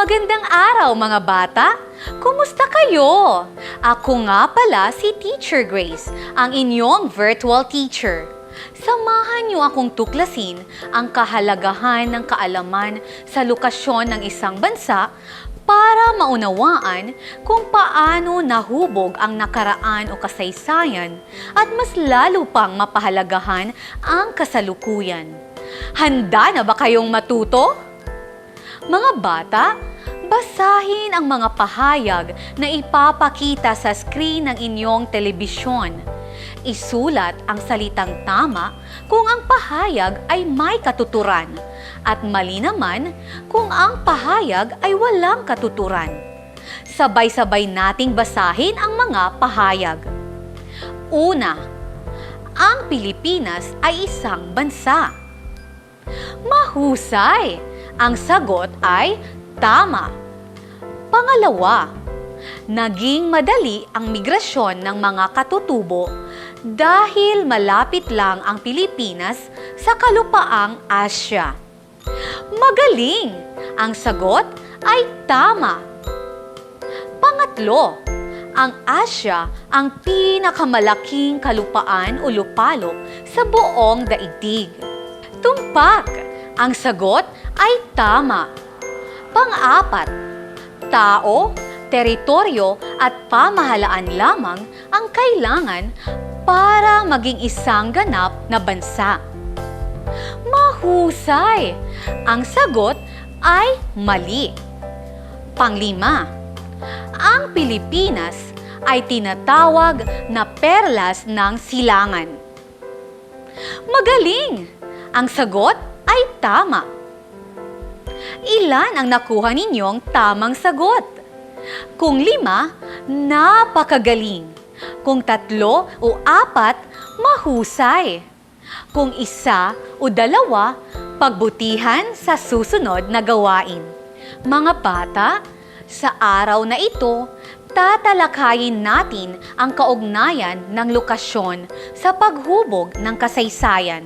Magandang araw mga bata! Kumusta kayo? Ako nga pala si Teacher Grace, ang inyong virtual teacher. Samahan niyo akong tuklasin ang kahalagahan ng kaalaman sa lokasyon ng isang bansa para maunawaan kung paano nahubog ang nakaraan o kasaysayan at mas lalo pang mapahalagahan ang kasalukuyan. Handa na ba kayong matuto? Mga bata, basahin ang mga pahayag na ipapakita sa screen ng inyong telebisyon. Isulat ang salitang tama kung ang pahayag ay may katuturan at mali naman kung ang pahayag ay walang katuturan. Sabay-sabay nating basahin ang mga pahayag. Una, ang Pilipinas ay isang bansa. Mahusay! Ang sagot ay tama. Pangalawa, naging madali ang migrasyon ng mga katutubo dahil malapit lang ang Pilipinas sa kalupaang Asya. Magaling! Ang sagot ay tama. Pangatlo, ang Asya ang pinakamalaking kalupaan o lupalop sa buong daigdig. Tumpak! Ang sagot ay tama. Pang-apat, tao, teritoryo at pamahalaan lamang ang kailangan para maging isang ganap na bansa. Mahusay! Ang sagot ay mali. Panglima, ang Pilipinas ay tinatawag na perlas ng silangan. Magaling! Ang sagot ay tama. Ilan ang nakuha ninyong tamang sagot? Kung 5, napakagaling. Kung 3 o 4, mahusay. Kung 1 o 2, pagbutihan sa susunod na gawain. Mga bata, sa araw na ito, tatalakayin natin ang kaugnayan ng lokasyon sa paghubog ng kasaysayan.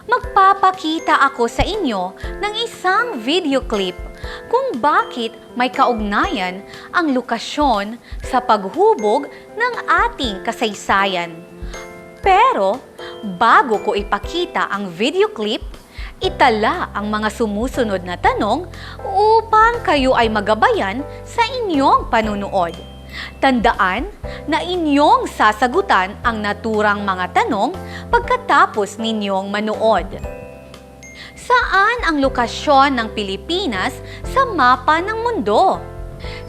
Magpapakita ako sa inyo ng isang video clip kung bakit may kaugnayan ang lokasyon sa paghubog ng ating kasaysayan. Pero, bago ko ipakita ang video clip, itala ang mga sumusunod na tanong upang kayo ay magabayan sa inyong panunood. Tandaan na inyong sasagutan ang naturang mga tanong pagkatapos ninyong manood. Saan ang lokasyon ng Pilipinas sa mapa ng mundo?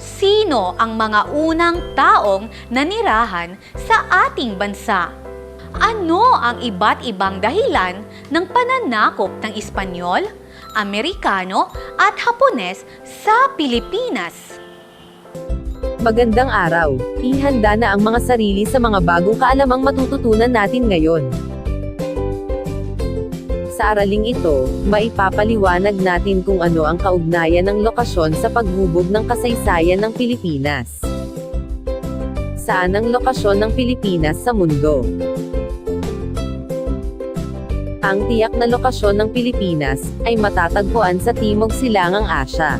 Sino ang mga unang taong nanirahan sa ating bansa? Ano ang iba't ibang dahilan ng pananakop ng Espanyol, Amerikano at Hapones sa Pilipinas? Magandang araw! Ihanda na ang mga sarili sa mga bagong kaalamang matututunan natin ngayon. Sa araling ito, maipapaliwanag natin kung ano ang kaugnayan ng lokasyon sa paghubog ng kasaysayan ng Pilipinas. Saan ang lokasyon ng Pilipinas sa mundo? Ang tiyak na lokasyon ng Pilipinas ay matatagpuan sa Timog Silangang Asya.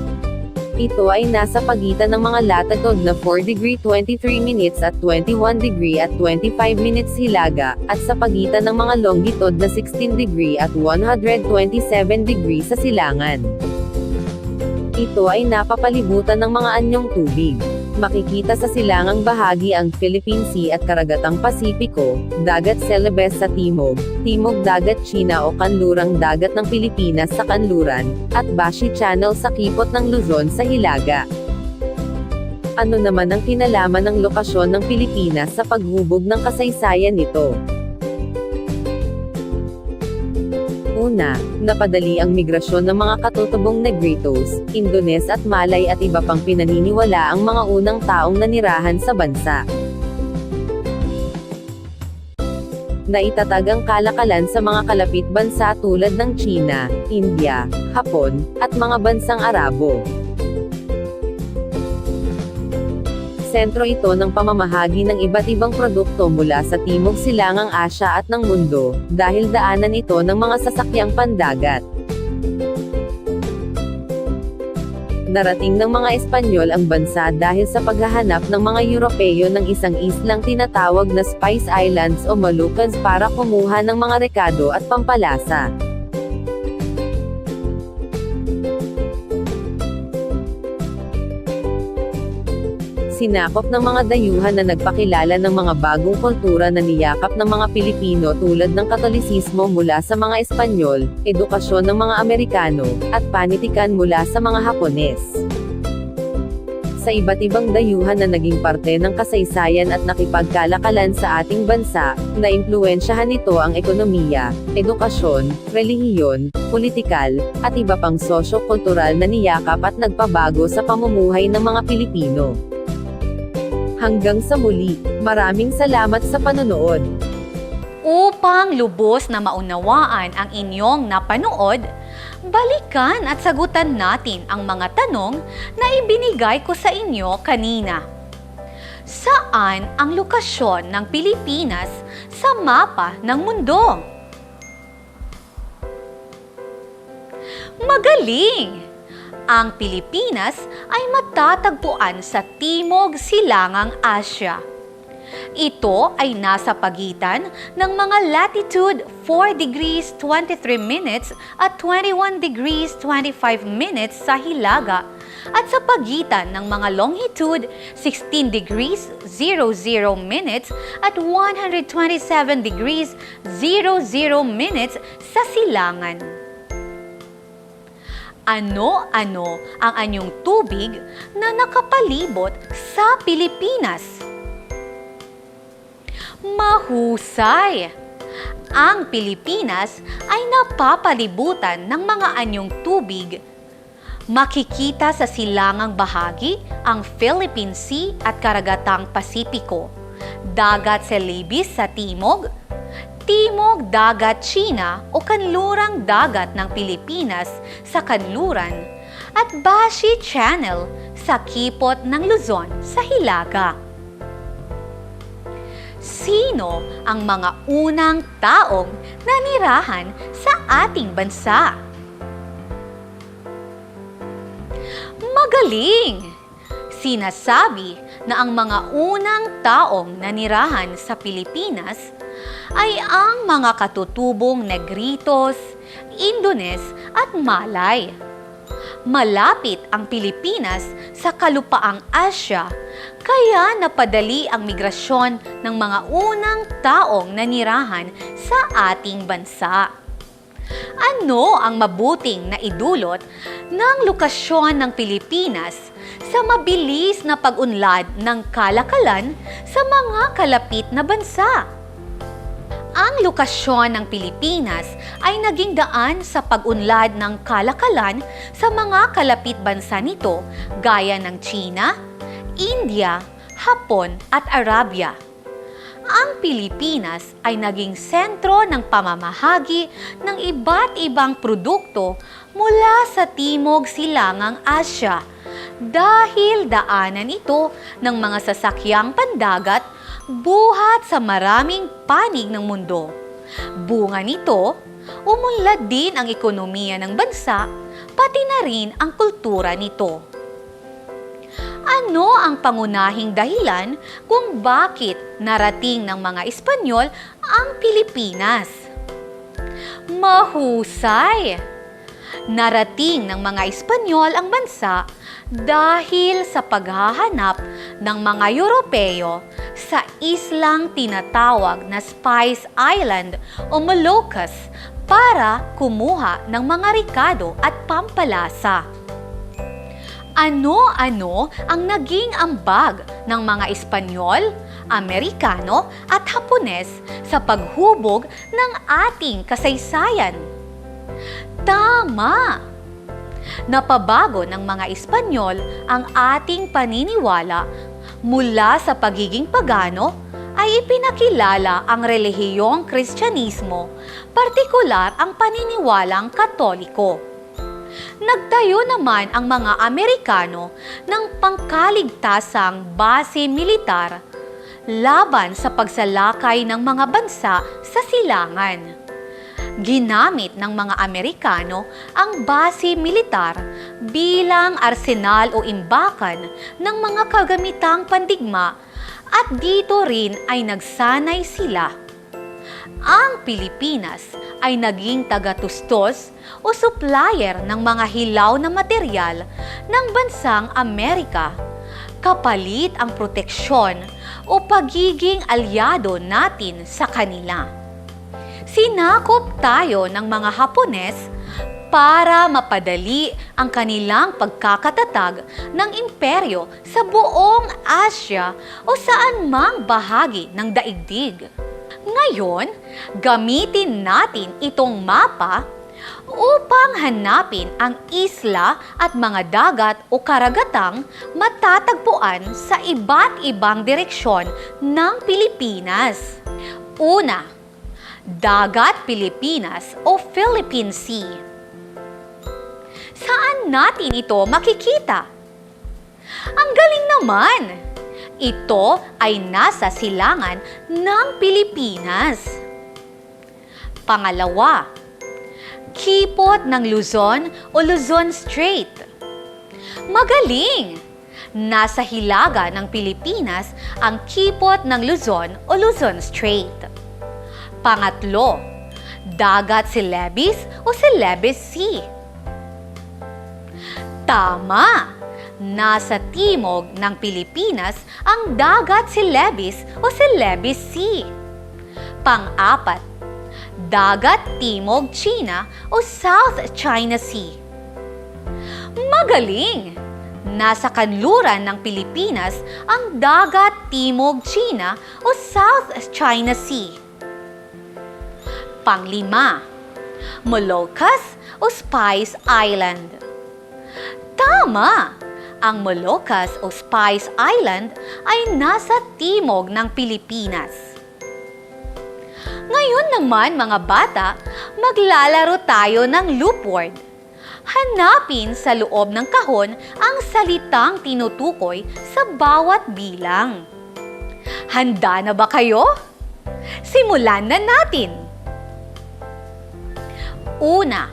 Ito ay nasa pagitan ng mga latitude na 4° 23' at 21° at 25' hilaga, at sa pagitan ng mga longitude na 16° at 127° sa silangan. Ito ay napapalibutan ng mga anyong tubig. Makikita sa silangang bahagi ang Philippine Sea at Karagatang Pasipiko, Dagat Celebes sa timog, Timog Dagat China o Kanlurang Dagat ng Pilipinas sa kanluran, at Bashi Channel sa kipot ng Luzon sa hilaga. Ano naman ang kinalaman ng lokasyon ng Pilipinas sa paghubog ng kasaysayan nito? Una, napadali ang migrasyon ng mga katutubong Negritos, Indones at Malay at iba pang pinaniniwala ang mga unang taong nanirahan sa bansa. Naitatag ang kalakalan sa mga kalapit bansa tulad ng China, India, Hapon, at mga bansang Arabo. Sentro ito ng pamamahagi ng iba't ibang produkto mula sa Timog Silangang Asya at ng mundo, dahil daanan ito ng mga sasakyang pandagat. Narating ng mga Espanyol ang bansa dahil sa paghahanap ng mga Europeo ng isang islang tinatawag na Spice Islands o Moluccas para kumuha ng mga rekado at pampalasa. Sinakop ng mga dayuhan na nagpakilala ng mga bagong kultura na niyakap ng mga Pilipino tulad ng Katolisismo mula sa mga Espanyol, edukasyon ng mga Amerikano, at panitikan mula sa mga Hapones. Sa iba't ibang dayuhan na naging parte ng kasaysayan at nakipagkalakalan sa ating bansa, naimpluwensyahan nito ang ekonomiya, edukasyon, relihiyon, politikal, at iba pang sosyo-kultural na niyakap at nagpabago sa pamumuhay ng mga Pilipino. Hanggang sa muli, maraming salamat sa panonood. Upang lubos na maunawaan ang inyong napanood, balikan at sagutan natin ang mga tanong na ibinigay ko sa inyo kanina. Saan ang lokasyon ng Pilipinas sa mapa ng mundo? Magaling! Ang Pilipinas ay matatagpuan sa Timog Silangang Asya. Ito ay nasa pagitan ng mga latitude 4 degrees 23 minutes at 21 degrees 25 minutes sa Hilaga at sa pagitan ng mga longitude 16 degrees 00 minutes at 127 degrees 00 minutes sa Silangan. Ano-ano ang anyong tubig na nakapalibot sa Pilipinas? Mahusay! Ang Pilipinas ay napapalibutan ng mga anyong tubig. Makikita sa silangang bahagi ang Philippine Sea at Karagatang Pasipiko, Dagat Celebes sa timog, Timog Dagat China o Kanlurang Dagat ng Pilipinas sa kanluran, at Bashi Channel sa kipot ng Luzon sa Hilaga. Sino ang mga unang taong nanirahan sa ating bansa? Magaling! Sinasabi na ang mga unang taong nanirahan sa Pilipinas ay ang mga katutubong Negritos, Indones at Malay. Malapit ang Pilipinas sa kalupaang Asya, kaya napadali ang migrasyon ng mga unang taong nanirahan sa ating bansa. Ano ang mabuting na idulot ng lokasyon ng Pilipinas sa mabilis na pag-unlad ng kalakalan sa mga kalapit na bansa? Ang lokasyon ng Pilipinas ay naging daan sa pag-unlad ng kalakalan sa mga kalapit bansa nito gaya ng China, India, Hapon at Arabia. Ang Pilipinas ay naging sentro ng pamamahagi ng iba't ibang produkto mula sa Timog Silangang Asya dahil daanan ito ng mga sasakyang pandagat buhat sa maraming panig ng mundo. Bunga nito, umunlad din ang ekonomiya ng bansa, pati na rin ang kultura nito. Ano ang pangunahing dahilan kung bakit narating ng mga Espanyol ang Pilipinas? Mahusay! Narating ng mga Espanyol ang bansa dahil sa paghahanap ng mga Europeo sa islang tinatawag na Spice Island o Moluccas para kumuha ng mga rekado at pampalasa. Ano-ano ang naging ambag ng mga Espanyol, Amerikano at Hapones sa paghubog ng ating kasaysayan? Tama! Napabago ng mga Espanyol ang ating paniniwala mula sa pagiging pagano ay ipinakilala ang relihiyong Kristyanismo, partikular ang paniniwalang Katoliko. Nagtayo naman ang mga Amerikano ng pangkaligtasang base militar laban sa pagsalakay ng mga bansa sa silangan. Ginamit ng mga Amerikano ang base militar bilang arsenal o imbakan ng mga kagamitang pandigma at dito rin ay nagsanay sila. Ang Pilipinas ay naging tagatustos o supplier ng mga hilaw na materyal ng bansang Amerika, kapalit ang proteksyon o pagiging alyado natin sa kanila. Sinakop tayo ng mga Hapones para mapadali ang kanilang pagkakatatag ng imperyo sa buong Asya o saan mang bahagi ng daigdig. Ngayon, gamitin natin itong mapa upang hanapin ang isla at mga dagat o karagatang matatagpuan sa iba't ibang direksyon ng Pilipinas. Una, Dagat Pilipinas o Philippine Sea. Saan natin ito makikita? Ang galing naman! Ito ay nasa silangan ng Pilipinas. Pangalawa, Kipot ng Luzon o Luzon Strait. Magaling! Nasa hilaga ng Pilipinas ang Kipot ng Luzon o Luzon Strait. Pangatlo, Dagat Celebes o Celebes Sea. Tama! Nasa timog ng Pilipinas ang Dagat Celebes o Celebes Sea. Pang-apat, Dagat Timog China o South China Sea. Magaling! Nasa kanluran ng Pilipinas ang Dagat Timog China o South China Sea. Pang-lima, Moluccas o Spice Island. Tama! Ang Moluccas o Spice Island ay nasa timog ng Pilipinas. Ngayon naman mga bata, maglalaro tayo ng loop word. Hanapin sa loob ng kahon ang salitang tinutukoy sa bawat bilang. Handa na ba kayo? Simulan na natin! Una,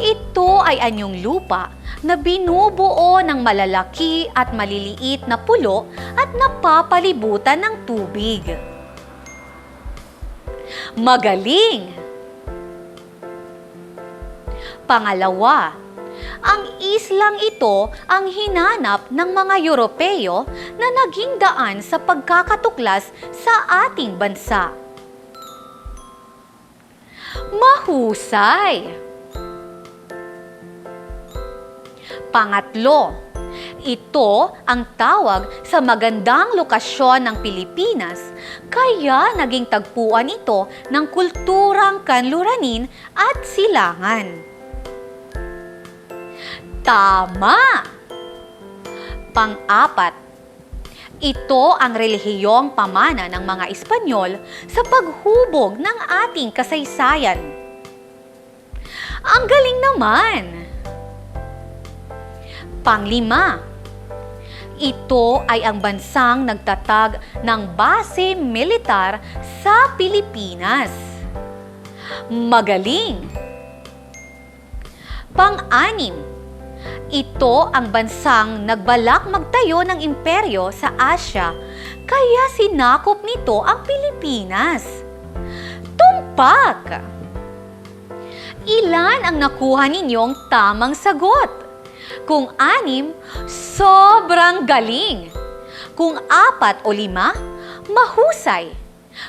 ito ay anyong lupa na binubuo ng malalaki at maliliit na pulo at napapalibutan ng tubig. Magaling! Pangalawa, ang islang ito ang hinanap ng mga Europeo na naging daan sa pagkakatuklas sa ating bansa. Mahusay! Pangatlo, ito ang tawag sa magandang lokasyon ng Pilipinas, kaya naging tagpuan ito ng kulturang kanluranin at silangan. Tama! Pang-apat, ito ang relihiyong pamana ng mga Espanyol sa paghubog ng ating kasaysayan. Ang galing naman! Pang-lima, ito ay ang bansang nagtatag ng base militar sa Pilipinas. Magaling! Pang-anim, ito ang bansang nagbalak magtayo ng imperyo sa Asya, kaya sinakop nito ang Pilipinas. Tumpak! Ilan ang nakuha ninyong tamang sagot? Kung 6, sobrang galing. Kung 4 o 5, mahusay.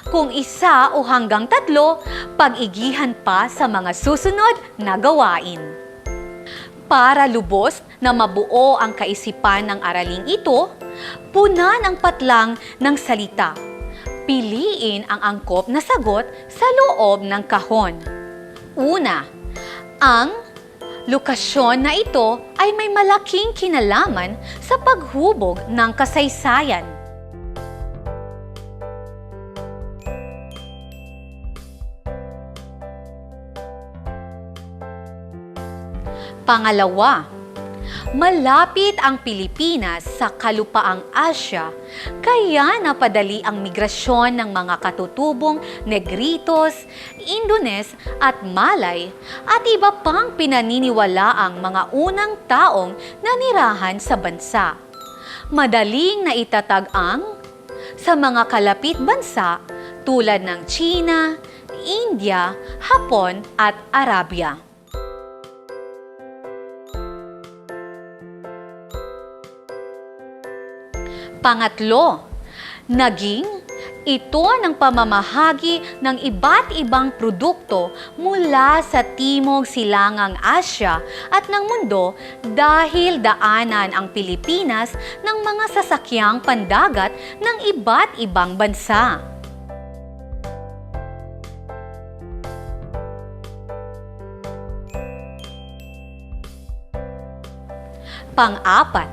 Kung 1 o hanggang 3, pag-igihan pa sa mga susunod na gawain. Para lubos na mabuo ang kaisipan ng araling ito, punan ang patlang ng salita. Piliin ang angkop na sagot sa loob ng kahon. Una, ang lokasyon na ito ay may malaking kinalaman sa paghubog ng kasaysayan. Pangalawa, Malapit ang Pilipinas sa kalupaang Asya, kaya napadali ang migrasyon ng mga katutubong Negritos, Indones at Malay at iba pang pinaniniwalaang mga unang taong nanirahan sa bansa. Madaling naitatag ang sa mga kalapit bansa tulad ng China, India, Hapon at Arabia. Pangatlo, naging ito ng pamamahagi ng iba't ibang produkto mula sa Timog Silangang Asya at ng mundo dahil daanan ang Pilipinas ng mga sasakyang pandagat ng iba't ibang bansa. Pang-apat,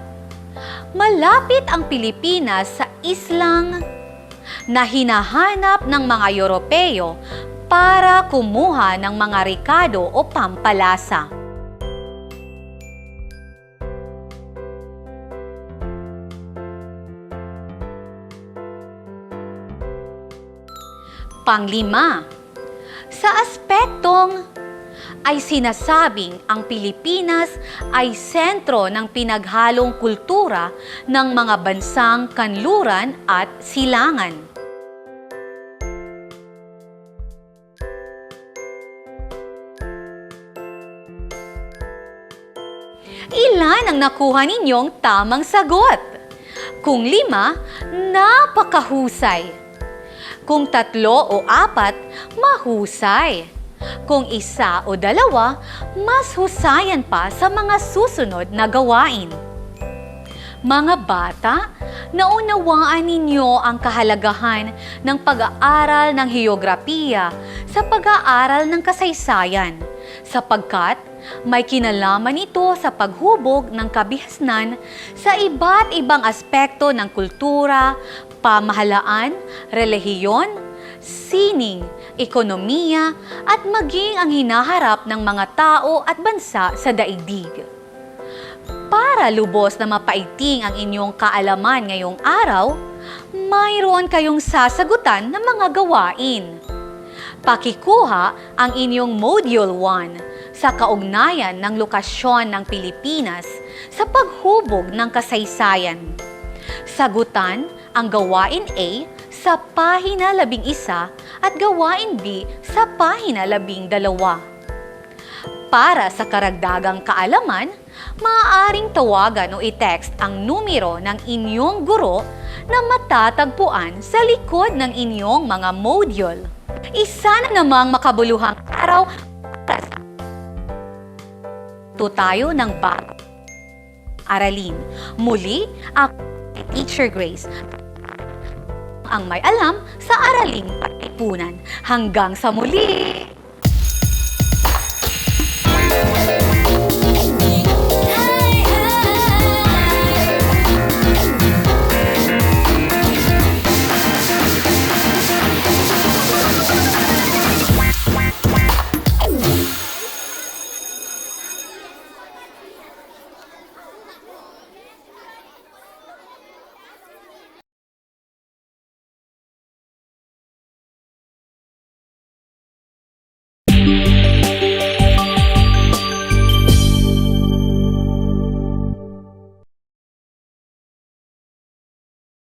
malapit ang Pilipinas sa islang na hinahanap ng mga Europeo para kumuha ng mga rekado o pampalasa. Panglima, sa aspektong ay sinasabing ang Pilipinas ay sentro ng pinaghalong kultura ng mga bansang kanluran at silangan. Ilan ang nakuha ninyong tamang sagot? Kung 5, napakahusay. Kung 3 o 4, mahusay. Kung 1 o 2, mas husayan pa sa mga susunod na gawain. Mga bata, naunawaan ninyo ang kahalagahan ng pag-aaral ng heograpiya sa pag-aaral ng kasaysayan, sapagkat may kinalaman ito sa paghubog ng kabihasnan sa iba't ibang aspekto ng kultura, pamahalaan, relihiyon, sining, ekonomiya, at maging ang hinaharap ng mga tao at bansa sa daigdig. Para lubos na mapaiting ang inyong kaalaman ngayong araw, mayroon kayong sasagutan ng mga gawain. Pakikuha ang inyong Module 1 sa kaugnayan ng lokasyon ng Pilipinas sa paghubog ng kasaysayan. Sagutan ang gawain A sa pahina 11 at gawain B sa pahina 12. Para sa karagdagang kaalaman, maaaring tawagan o i-text ang numero ng inyong guro na matatagpuan sa likod ng inyong mga module. Isa na namang makabuluhang araw para sa tayo ng bago aralin. Muli, ako Teacher Grace, ang may alam sa araling Panlipunan. Hanggang sa muli!